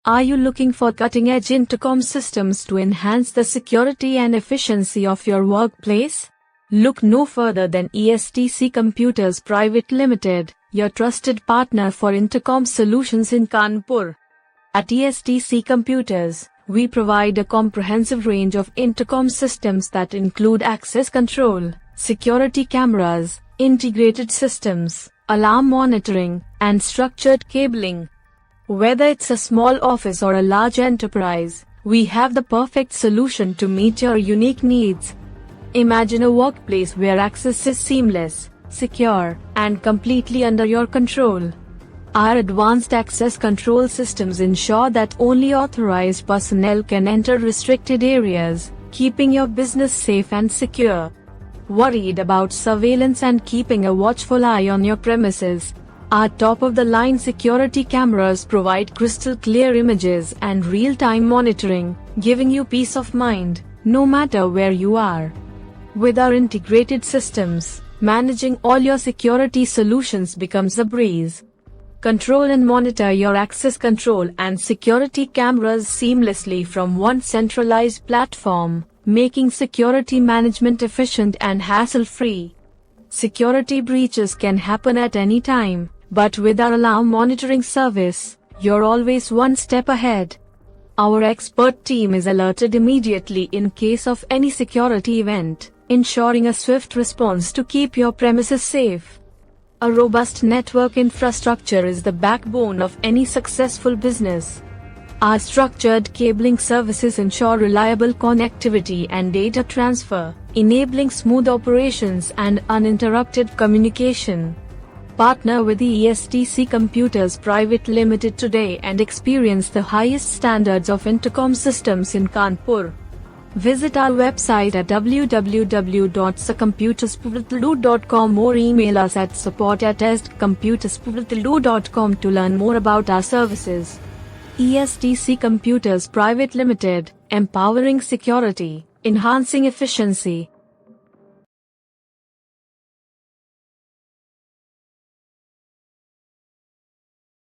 Are you looking for cutting-edge intercom systems to enhance the security and efficiency of your workplace? Look no further than ESDC Computers Pvt Ltd, your trusted partner for intercom solutions in Kanpur. At ESDC Computers, we provide a comprehensive range of intercom systems that include access control, security cameras, integrated systems, alarm monitoring, and structured cabling. Whether it's a small office or a large enterprise, we have the perfect solution to meet your unique needs. Imagine a workplace where access is seamless, secure, and completely under your control. Our advanced access control systems ensure that only authorized personnel can enter restricted areas, keeping your business safe and secure. Worried about surveillance and keeping a watchful eye on your premises? Our top-of-the-line security cameras provide crystal-clear images and real-time monitoring, giving you peace of mind, no matter where you are. With our integrated systems, managing all your security solutions becomes a breeze. Control and monitor your access control and security cameras seamlessly from one centralized platform, making security management efficient and hassle-free. Security breaches can happen at any time, but with our alarm monitoring service, you're always one step ahead. Our expert team is alerted immediately in case of any security event, ensuring a swift response to keep your premises safe. A robust network infrastructure is the backbone of any successful business. Our structured cabling services ensure reliable connectivity and data transfer, enabling smooth operations and uninterrupted communication. Partner with the ESDC Computers Pvt Ltd today and experience the highest standards of intercom systems in Kanpur. Visit our website at www.ccomputerspvt.com or email us at support@esdcomputerspvt.com to learn more about our services. ESDC Computers Pvt Ltd, empowering security, enhancing efficiency.